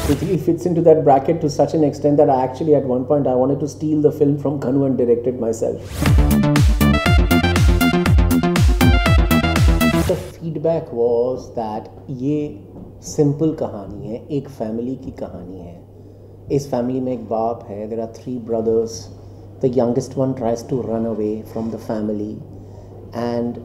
It fits into that bracket to such an extent that I actually at one point I wanted to steal the film from Kanu and direct it myself. The feedback was that ये simple कहानी है, एक family की कहानी है. इस family में एक बाप है, there are 3 brothers. The youngest one tries to run away from the family and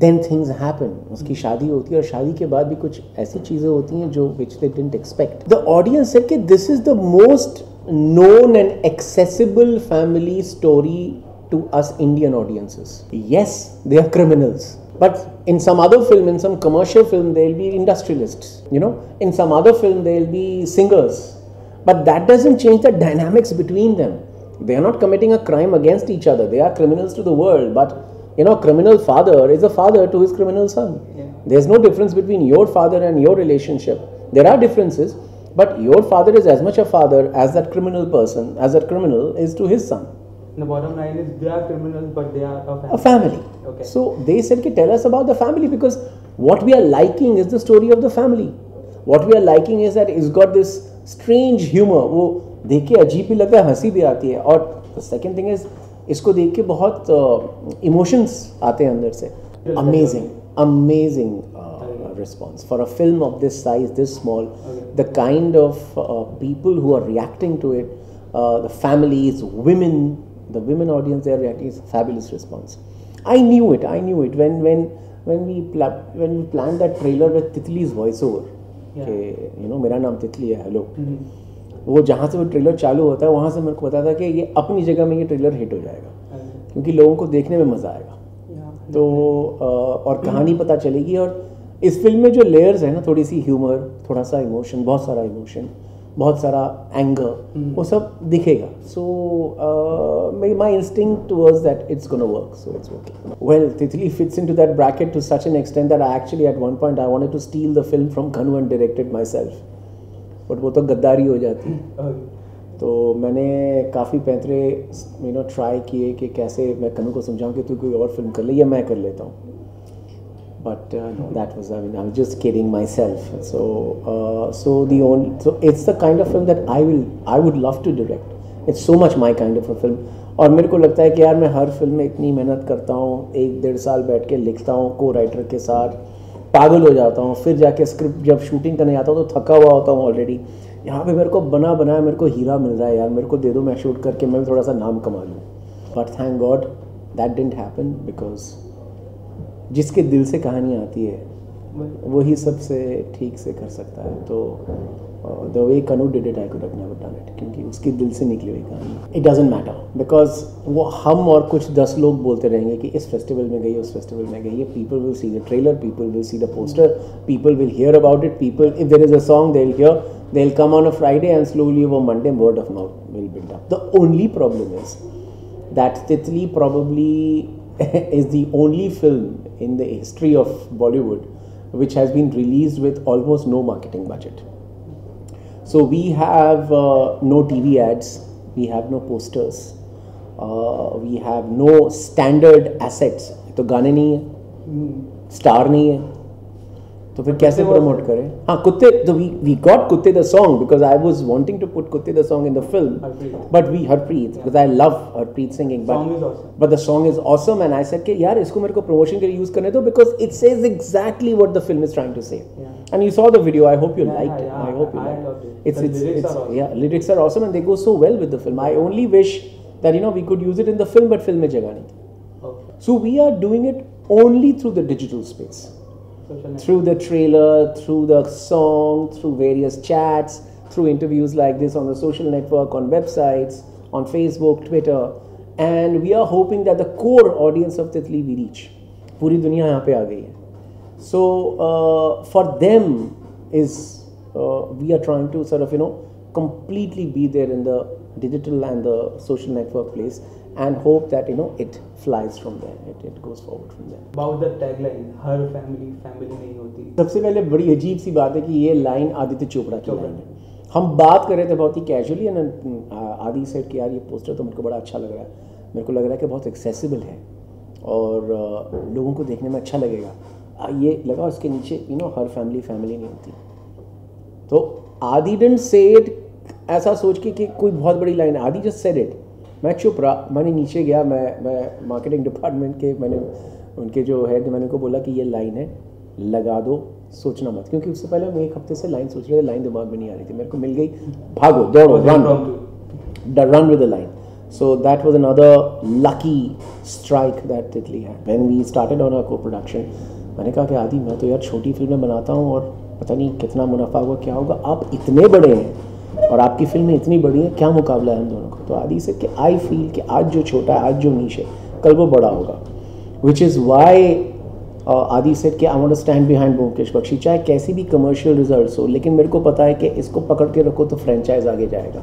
then things happen. उसकी शादी होती है और शादी के बाद भी कुछ ऐसी चीज़ें होती हैं जो which they didn't expect. The audience said कि this is the most known and accessible family story to us Indian audiences. Yes, they are criminals. But in some other film, in some commercial film, they'll be industrialists. You know, in some other film, they'll be singers. But that doesn't change the dynamics between them. They are not committing a crime against each other. They are criminals to the world. But you know, criminal father is a father to his criminal son. Yeah. There's no difference between your father and your relationship. There are differences, but your father is as much a father as that criminal person, as that criminal is to his son. The bottom line is they are criminals, but they are a family. A family. Okay. So they said, tell us about the family, because what we are liking is the story of the family. What we are liking is that it's got this strange humor. वो देख के अजीब भी लगता है, हंसी भी आती है. और the second thing is इसको देख के बहुत इमोशंस आते हैं अंदर से. Amazing response for a film of this size, this small. The kind of people who are reacting to it, the families, women, the women audience they are reacting, is a fabulous response. I knew it when we planned that trailer with Titli's voiceover. कि you know मेरा नाम तितली है, hello. वो जहाँ से वो trailer चालू होता है वहाँ से मेरे को पता था कि ये अपनी जगह में ये ट्रेलर हिट हो जाएगा, क्योंकि लोगों को देखने में मज़ा आएगा. तो और कहानी पता चलेगी. और इस फिल्म में जो लेयर्स है ना, थोड़ी सी ह्यूमर, थोड़ा सा इमोशन, बहुत सारा इमोशन, बहुत सारा एंगर, वो सब दिखेगा. So my instinct was that it's gonna work, so it's working. Well, Titli fits into that bracket to such an extent that I actually at one point I wanted to steal the film from Kanu and direct it myself. But वो तो गद्दारी हो जाती. तो मैंने काफ़ी पैंतरे try किए कि कैसे मैं कनु को समझाऊं कि तू कोई और फिल्म कर ले या मैं कर लेता हूँ. But that was, I am just kidding my self. So it's the kind of film that I would love to direct. It's so much my kind of a film. और मेरे को लगता है कि यार मैं हर फिल्म में इतनी मेहनत करता हूँ, 1-1.5 साल बैठ के लिखता हूँ को राइटर के साथ, पागल हो जाता हूँ, फिर जाके स्क्रिप्ट जब शूटिंग करने जाता हूँ तो थका हुआ होता हूँ ऑलरेडी. यहाँ पे मेरे को बनाया मेरे को हीरा मिल रहा है यार, मेरे को दे दो, मैं शूट करके मैं भी थोड़ा सा नाम कमा लूँ. But thank God that didn't happen, because जिसके दिल से कहानी आती है वही सबसे ठीक से कर सकता है. तो द वे कनु did it I could have never done it, क्योंकि उसके दिल से निकली हुई कहानी. इट डजंट मैटर, बिकॉज वो हम और कुछ 10 लोग बोलते रहेंगे कि इस फेस्टिवल में गई, उस फेस्टिवल में गई. People will see the trailer, people will see the poster, people will hear about it. People, if there is a song they will hear, they will come on a Friday and slowly over Monday word of mouth will build up. The only problem is that Titli probably is the only film in the history of Bollywood which has been released with almost no marketing budget. So we have no TV ads, we have no posters, we have no standard assets. तो गाने नहीं है, star नहीं है, तो फिर कैसे promote करें? हाँ, कुत्ते, तो we got कुत्ते the song because I was wanting to put कुत्ते the song in the film, but we Harpreet, because I love Harpreet singing, but the song is awesome and I said कि यार इसको मेरे को promotion के लिए use करने दो, because it says exactly what the film is trying to say. And you saw the video, I hope you liked it. I hope you liked it. It's yeah, lyrics are awesome and they go so well with the film. I only wish that we could use it in the film, but film में जगह नहीं थी. So we are doing it only through the digital space. Through the trailer, through the song, through various chats, through interviews like this on the social network, on websites, on Facebook, Twitter, and we are hoping that the core audience of Titli we reach. पूरी दुनिया यहाँ पे आ गई है. So for them is we are trying to sort of completely be there in the digital and the social network place and hope that it flies from there, it goes forward from there. About the tagline, her family नहीं होती. सबसे पहले बड़ी अजीब सी बात है कि ये लाइन आदित्य चोपड़ा की लाइन है. हम बात कर रहे थे बहुत ही कैजुअली एंड आदि सेड कि यार ये पोस्टर तो मुझको बड़ा अच्छा लग रहा है, मेरे को लग रहा है कि बहुत एक्सेसिबल है और लोगों को देखने में अच्छा लगेगा. ये लगा उसके नीचे हर फैमिली नहीं होती. तो आदि डिडंट से इट ऐसा सोच के कि कोई बहुत बड़ी लाइन है, आदि जस्ट सेड इट। मैं चुप रहा, मैंने नीचे गया, मैं मार्केटिंग डिपार्टमेंट के, मैंने उनके जो हेड, मैंने उनको बोला कि ये लाइन है, लगा दो, सोचना मत, क्योंकि उससे पहले मैं 1 हफ्ते से लाइन सोच रहे थे, लाइन दिमाग में नहीं आ रही थी, मेरे को मिल गई, भागो दौड़ो, run with the line. So that was another lucky strike that Titli had. When we started on our co-production, मैंने कहा कि आदि मैं तो यार छोटी फिल्में बनाता हूँ और पता नहीं कितना मुनाफा होगा, क्या होगा, आप इतने बड़े हैं और आपकी फिल्में इतनी बड़ी हैं, क्या मुकाबला है हम दोनों को। तो आदि से कि आई फील कि आज जो छोटा है, आज जो नीश है, कल वो बड़ा होगा, विच इज़ वाई आदि से कि I want to stand behind Byomkesh Bakshi, चाहे कैसी भी कमर्शियल रिजल्ट्स हो, लेकिन मेरे को पता है कि इसको पकड़ के रखो तो फ्रेंचाइज आगे जाएगा।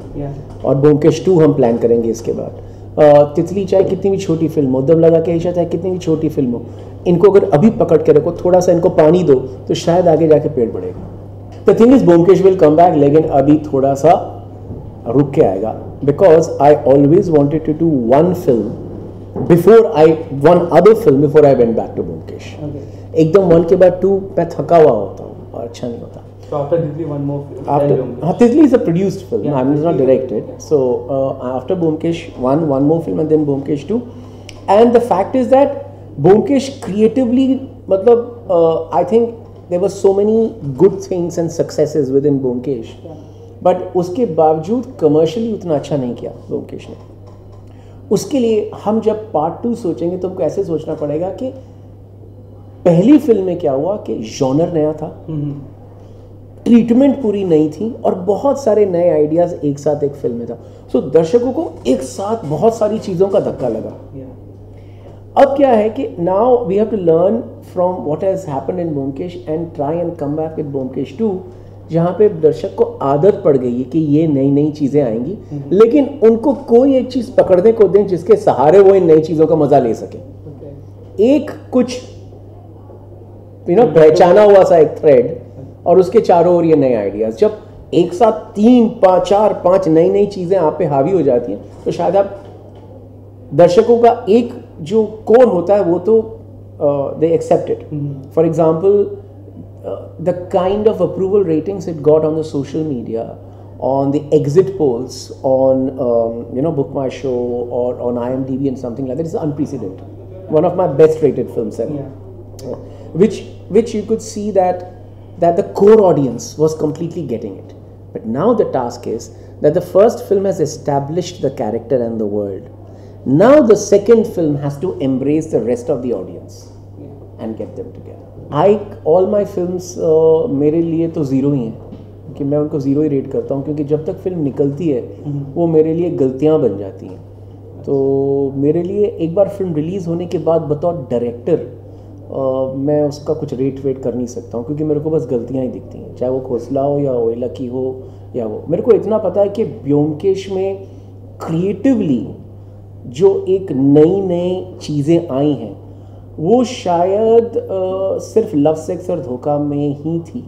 और ब्योमकेश 2 हम प्लान करेंगे इसके बाद। तितली चाहे कितनी भी छोटी फिल्म हो, दम लगा के ईशा चाहे कितनी भी छोटी फिल्म हो, इनको अगर अभी पकड़ के रखो, थोड़ा सा इनको पानी दो, तो शायद आगे जाके पेड़ बढ़ेगा। The thing is Byomkesh will come back, लेकिन अभी थोड़ा सा रुक के आएगा, because I always wanted to do one film one other film before I went back to Bhumkesh. एकदम 1 के बाद 2 मैं थका हुआ होता हूँ और अच्छा नहीं होता। So after Titli, one more film. After Titli is a produced film. Yeah, it's not directed. So after Bhumkesh 1, one more film, and then Bhumkesh 2. And the fact is that Bhumkesh creatively, मतलब I think there were so many good things and successes within Bhumkesh. But उसके बावजूद commercially उतना अच्छा नहीं किया Bhumkesh ने। उसके लिए हम जब पार्ट 2 सोचेंगे तो हमको ऐसे सोचना पड़ेगा कि पहली फिल्म में क्या हुआ कि जॉनर नया था, ट्रीटमेंट पूरी नई थी और बहुत सारे नए आइडियाज एक साथ एक फिल्म में था। सो दर्शकों को एक साथ बहुत सारी चीज़ों का धक्का लगा। अब क्या है कि now we have to learn from what has happened in Byomkesh and try and come back with Byomkesh 2, जहाँ पे दर्शक को आदत पड़ गई है कि ये नई नई चीज़ें आएंगी, लेकिन उनको कोई एक चीज़ पकड़ने को दें जिसके सहारे वो इन नई चीज़ों का मजा ले सके। एक कुछ पहचाना हुआ सा एक थ्रेड और उसके चारों ओर ये नए आइडियाज। जब एक साथ 3, 5, 4, 5 नई नई चीज़ें आप पे हावी हो जाती हैं तो शायद आप दर्शकों का एक जो कोर होता है वो तो they accept it. For example, the kind of approval ratings it got on the social media, on the exit polls, on Book My Show or on IMDb and something like that is unprecedented. One of my best rated films ever. Which you could see that the core audience was completely getting it. But now the task is that the first film has established the character and the world. Now the second film has to embrace the rest of the audience and get them together. All my films मेरे लिए तो zero ही हैं, कि मैं उनको zero ही rate करता हूँ, क्योंकि जब तक फिल्म निकलती है वो मेरे लिए गलतियाँ बन जाती हैं। तो मेरे लिए एक बार फिल्म रिलीज़ होने के बाद बतौर डायरेक्टर मैं उसका कुछ रेट कर नहीं सकता हूँ, क्योंकि मेरे को बस गलतियाँ ही दिखती हैं, चाहे वो खोसला हो या ओएला की हो या वो। मेरे को इतना पता है कि ब्योमकेश में क्रिएटिवली जो एक नई चीज़ें आई हैं वो शायद सिर्फ लव, सेक्स और धोखा में ही थी।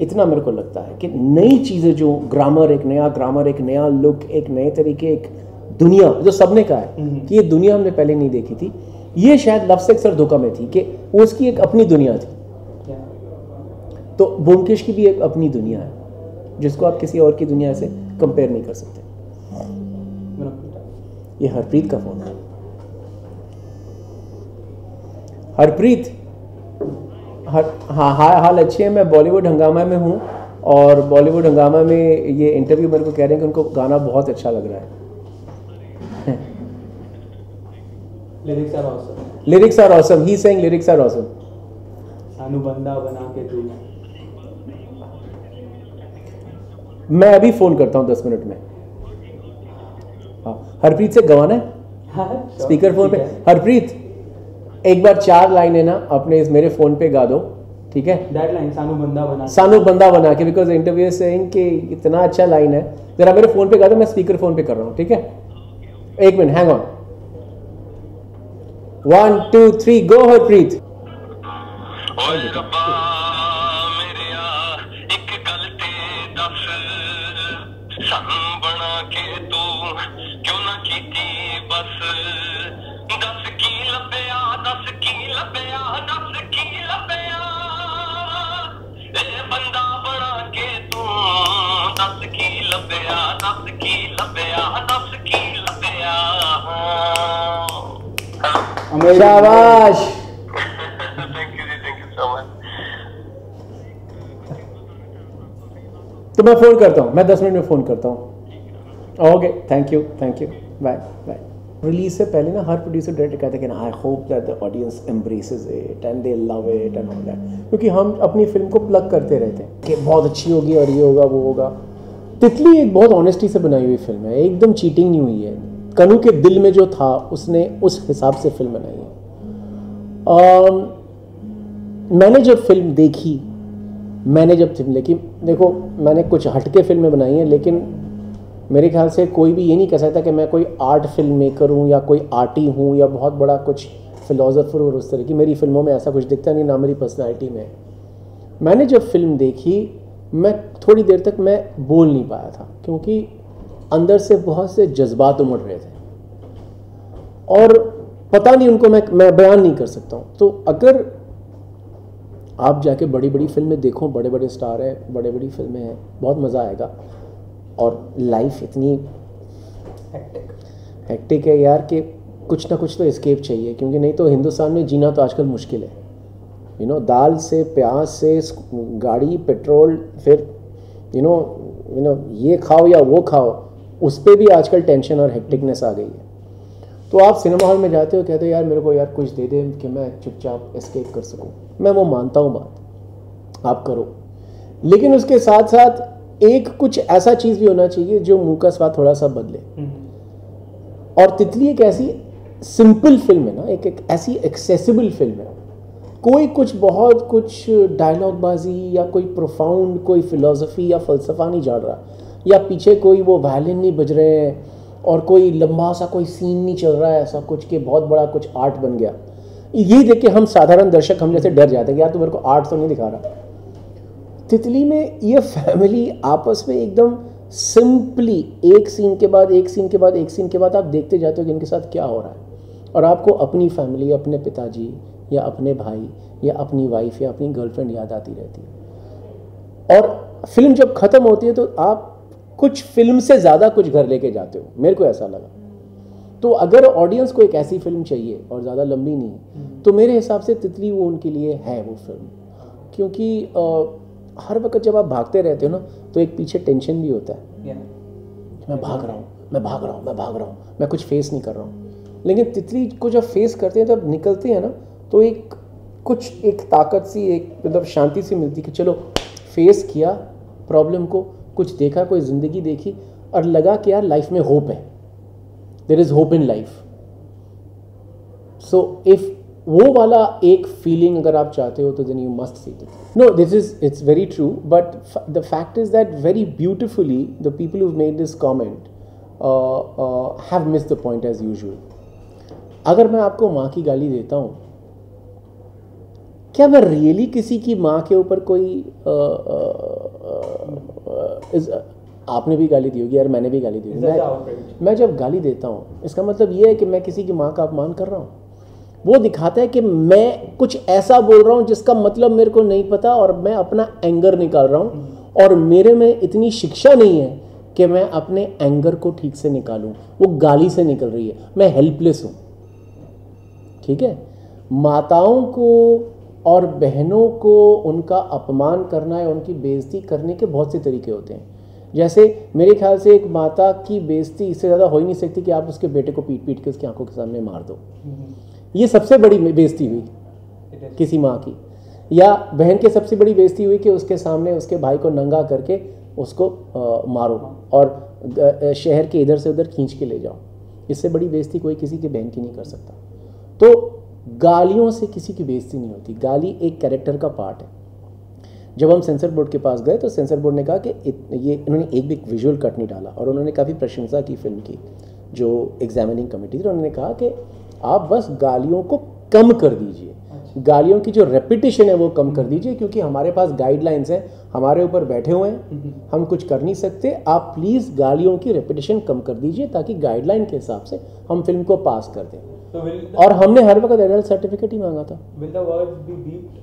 इतना मेरे को लगता है कि नई चीज़ें, जो ग्रामर, एक नया लुक, एक नए तरीके, एक दुनिया जो सबने कहा है कि ये दुनिया हमने पहले नहीं देखी थी, ये शायद लव, सेक्स और धोखा में थी कि वो उसकी एक अपनी दुनिया थी। तो ब्योमकेश की भी एक अपनी दुनिया है जिसको आप किसी और की दुनिया से कंपेयर नहीं कर सकते। ये हरप्रीत का फोन है। हरप्रीत, हाँ हाल अच्छी है। मैं बॉलीवुड हंगामा में हूँ और बॉलीवुड हंगामा में ये इंटरव्यू मेरे को कह रहे हैं कि उनको गाना बहुत अच्छा लग रहा है। Lyrics are awesome. He saying lyrics are awesome. सानू बंदा बना के तू। मैं अभी फोन करता हूँ 10 मिनट में। हाँ, हरप्रीत से गवाना है स्पीकर फोन पे। हरप्रीत, एक बार 4 लाइनें ना अपने इस मेरे फोन पे गा दो, ठीक है? दैट लाइन, सानू बंदा बना के, बिकॉज इंटरव्यू सेइंग कि इतना अच्छा लाइन है, जरा मेरे फोन पे गा दो, मैं स्पीकर फोन पे कर रहा हूँ, ठीक है? 1 मिनट, हैंग ऑन। 1 2 3 गो हरप्रीत। बंदा बना के तू शाबाश। Thank you so much. तो मैं फ़ोन करता हूँ, मैं 10 मिनट में फ़ोन करता हूँ। Okay, thank you, bye bye. Release से पहले ना हर प्रोड्यूसर डायरेक्टर कहते हैं कि I hope that the audience embraces it and they love it and all that, क्योंकि हम अपनी फिल्म को प्लग करते रहते हैं कि बहुत अच्छी होगी और ये होगा वो होगा। तितली एक बहुत ऑनेस्टी से बनाई हुई फिल्म है, एकदम चीटिंग नहीं हुई है। कनू के दिल में जो था उसने उस हिसाब से फिल्म बनाई है। मैंने जब फिल्म देखी, देखो मैंने कुछ हटके फिल्में बनाई हैं, लेकिन मेरे ख्याल से कोई भी ये नहीं कह सकता कि मैं कोई आर्ट फिल्म मेकर हूँ या कोई आर्टी हूँ या बहुत बड़ा कुछ फिलोसोफर और उस तरह की। मेरी फिल्मों में ऐसा कुछ दिखता नहीं, ना मेरी पर्सनैलिटी में। मैंने जब फिल्म देखी, मैं थोड़ी देर तक मैं बोल नहीं पाया था, क्योंकि अंदर से बहुत से जज्बात उमड़ रहे थे और पता नहीं उनको मैं बयान नहीं कर सकता हूँ। तो अगर आप जाके बड़ी बड़ी फिल्में देखो, बड़े बड़े स्टार हैं, बड़ी बड़ी फिल्में हैं, बहुत मज़ा आएगा। और लाइफ इतनी हेक्टिक है यार कि कुछ ना कुछ तो एस्केप चाहिए, क्योंकि नहीं तो हिंदुस्तान में जीना तो आजकल मुश्किल है। दाल से, प्याज से, गाड़ी, पेट्रोल, फिर ये खाओ या वो खाओ, उस पर भी आजकल टेंशन और हेक्टिकनेस आ गई है। तो आप सिनेमा हॉल में जाते हो, कहते हो यार मेरे को यार कुछ दे दे कि मैं चुपचाप एस्केप कर सकूं। मैं वो मानता हूँ बात, आप करो, लेकिन उसके साथ साथ एक कुछ ऐसा चीज़ भी होना चाहिए जो मुंह का स्वाद थोड़ा सा बदले। और तितली एक ऐसी सिंपल फिल्म है ना, एक ऐसी एक्सेसिबल फिल्म है। कोई कुछ बहुत कुछ डायलॉग बाजी या कोई प्रोफाउंड कोई फिलॉसफी या फ़लसफ़ा नहीं झाड़ रहा, या पीछे कोई वो वायलिन नहीं बज रहे हैं और कोई लंबा सा कोई सीन नहीं चल रहा है ऐसा कुछ कि बहुत बड़ा कुछ आर्ट बन गया। ये देख के हम साधारण दर्शक हम जैसे डर जाते हैं कि यार तू मेरे को आर्ट तो नहीं दिखा रहा। तितली में ये फैमिली आपस में एकदम सिंपली एक सीन के बाद एक सीन के बाद एक सीन के बाद आप देखते जाते हो कि इनके साथ क्या हो रहा है, और आपको अपनी फैमिली, अपने पिताजी या अपने भाई या अपनी वाइफ या अपनी गर्लफ्रेंड याद आती रहती है। और फिल्म जब ख़त्म होती है तो आप कुछ फिल्म से ज़्यादा कुछ घर लेके जाते हो, मेरे को ऐसा लगा। तो अगर ऑडियंस को एक ऐसी फिल्म चाहिए और ज़्यादा लंबी नहीं, तो मेरे हिसाब से तितली वो उनके लिए है वो फिल्म। क्योंकि हर वक्त जब आप भागते रहते हो ना, तो एक पीछे टेंशन भी होता है, मैं भाग रहा हूँ, मैं कुछ फेस नहीं कर रहा हूँ। लेकिन तितली को जब फेस करते हैं, तब निकलते हैं ना, तो एक ताकत सी, एक मतलब शांति सी मिलती कि चलो फेस किया प्रॉब्लम को, कुछ देखा, कोई ज़िंदगी देखी और लगा कि यार लाइफ में होप है, there is hope in life. So if वो वाला एक फीलिंग अगर आप चाहते हो तो then you must see it. No, it's very true, but the fact is that very beautifully the people who made this comment have missed the point as usual. अगर मैं आपको माँ की गाली देता हूँ, क्या मैं रियली किसी की माँ के ऊपर कोई आपने भी गाली दी होगी यार, मैंने भी गाली दी होगी। मैं जब गाली देता हूँ इसका मतलब ये है कि मैं किसी की माँ का अपमान कर रहा हूँ। वो दिखाता है कि मैं कुछ ऐसा बोल रहा हूँ जिसका मतलब मेरे को नहीं पता, और मैं अपना एंगर निकाल रहा हूँ, और मेरे में इतनी शिक्षा नहीं है कि मैं अपने एंगर को ठीक से निकालूं। वो गाली से निकल रही है, मैं हेल्पलेस हूँ। ठीक है, माताओं को और बहनों को उनका अपमान करना या उनकी बेइज्जती करने के बहुत से तरीके होते हैं। जैसे मेरे ख्याल से एक माता की बेइज्जती इससे ज़्यादा हो ही नहीं सकती कि आप उसके बेटे को पीट पीट के उसकी आंखों के सामने मार दो। ये सबसे बड़ी बेइज्जती हुई किसी माँ की। या बहन की सबसे बड़ी बेइज्जती हुई कि उसके सामने उसके भाई को नंगा करके उसको मारो और शहर के इधर से उधर खींच के ले जाओ। इससे बड़ी बेइज्जती कोई किसी की बहन की नहीं कर सकता। तो गालियों से किसी की बेइज्जती नहीं होती, गाली एक कैरेक्टर का पार्ट है। जब हम सेंसर बोर्ड के पास गए तो सेंसर बोर्ड ने कहा कि इन्होंने एक भी विजुअल कट नहीं डाला, और उन्होंने काफ़ी प्रशंसा की फिल्म की। जो एग्जामिनिंग कमेटी थी उन्होंने कहा कि आप बस गालियों को कम कर दीजिए, गालियों की जो रेपिटेशन है वो कम कर दीजिए, क्योंकि हमारे पास गाइडलाइंस हैं, हमारे ऊपर बैठे हुए हैं, हम कुछ कर नहीं सकते। आप प्लीज़ गालियों की रेपिटेशन कम कर दीजिए ताकि गाइडलाइन के हिसाब से हम फिल्म को पास कर दें। और हमने हर वक्त एडल्ट सर्टिफिकेट ही मांगा था। Will the words be beeped?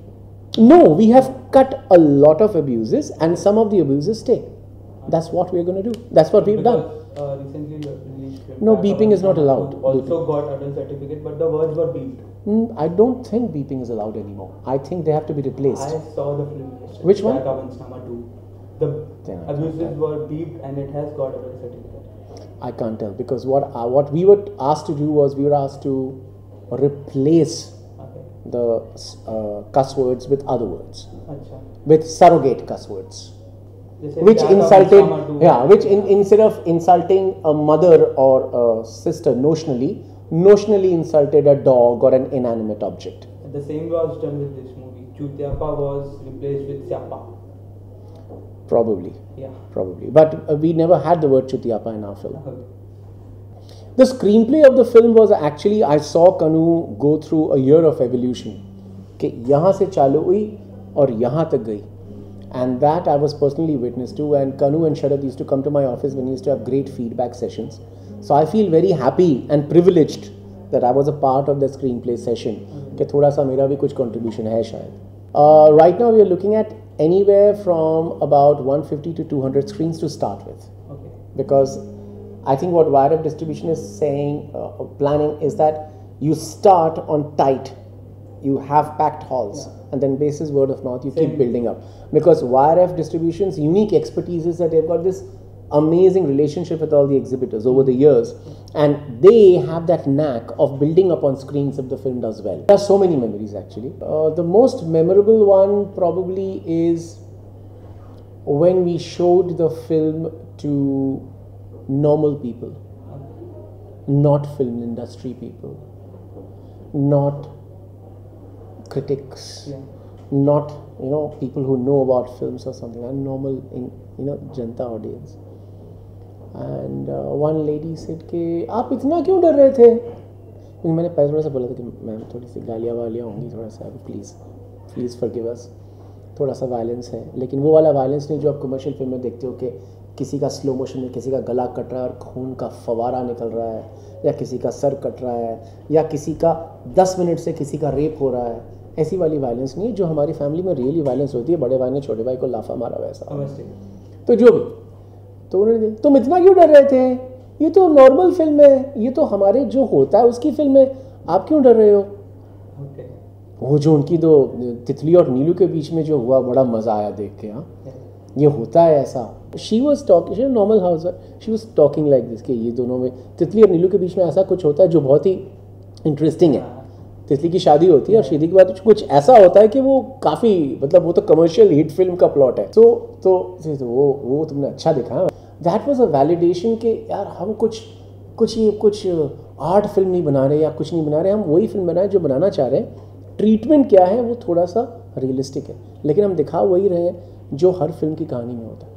No, we have cut a lot of abuses and some of the abuses stay. That's what we're going to do. That's what we've done. Recently released film No, beeping is not allowed. also got adult certificate, but the words were beeped. I don't think beeping is allowed anymore. I think they have to be replaced. I saw the film yesterday. Which one? Jaka Vanchnama 2. The Then I abuses can't were beeped and it has got a birth certificate. I can't tell because what we were asked to do was we were asked to replace Okay. the cuss words with other words, Acha. with surrogate cuss words, जैसे which Jaka insulted, Vanchnama 2. yeah, which instead of insulting a mother or a sister notionally insulted a dog or an inanimate object. The same was done with this movie. Chutiapa was replaced with Syapa. Probably, Yeah. but we never had the word chutiapa in our film. Okay. The screenplay of the film was actually, I saw Kanu go through a year of evolution. कि यहाँ से चालू हुई और यहाँ तक गई. And that I was personally witness to. And Kanu and Sharad used to come to my office when we used to have great feedback sessions. So I feel very happy and privileged that I was a part of the screenplay session. कि थोड़ा सा मेरा भी कुछ contribution है शायद. Right now we are looking at anywhere from about 150 to 200 screens to start with. Okay. Because I think what YRF Distribution is saying, planning is that you start on tight, you have packed halls, and then basis word of mouth, you keep building up. Because YRF Distribution's unique expertise is that they've got this amazing relationship with all the exhibitors over the years, and they have that knack of building up on screens if the film does well. There are so many memories actually. The most memorable one probably is when we showed the film to normal people, not film industry people, not critics, not people who know about films or something, and normal Janata audience. And one lady said कि आप इतना क्यों डर रहे थे? मैंने पहले थोड़ा सा बोला था कि मैम थोड़ी सी गालियाँ वालियाँ होंगी, थोड़ा सा प्लीज़ फॉरगिव अस, थोड़ा सा वायलेंस है, लेकिन वो वाला वायलेंस नहीं जो आप कमर्शियल फिल्म में देखते हो कि किसी का स्लो मोशन में किसी का गला कट रहा है और खून का फवारा निकल रहा है, या किसी का सर कट रहा है, या किसी का 10 मिनट से किसी का रेप हो रहा है. ऐसी वाली वायलेंस नहीं जो हमारी फैमिली में रियली वायलेंस होती है, बड़े भाई ने छोटे भाई को लाफा मारा वैसा. तो जो भी, तो उन्होंने, तुम इतना क्यों डर रहे थे, ये तो नॉर्मल फिल्म है, ये तो हमारे जो होता है उसकी फिल्म है, आप क्यों डर रहे हो? वो जो उनकी दो तितली और नीलू के बीच में जो हुआ, बड़ा मज़ा आया देख के. हाँ, ये होता है ऐसा. She was talking, normal house, she was talking like this कि ये दोनों में, तितली और नीलू के बीच में ऐसा कुछ होता है जो बहुत ही इंटरेस्टिंग है. तितली की शादी होती है और शादी के बाद कुछ ऐसा होता है कि वो काफ़ी, मतलब वो तो कमर्शियल हिट फिल्म का प्लॉट है. तो वो तुमने अच्छा दिखा. दैट वाज अ वैलिडेशन कि यार हम कुछ आर्ट फिल्म नहीं बना रहे या कुछ नहीं बना रहे, हम वही फिल्म बनाए जो बनाना चाह रहे हैं. ट्रीटमेंट क्या है वो थोड़ा सा रियलिस्टिक है, लेकिन हम दिखा वही रहे हैं जो हर फिल्म की कहानी में होता है.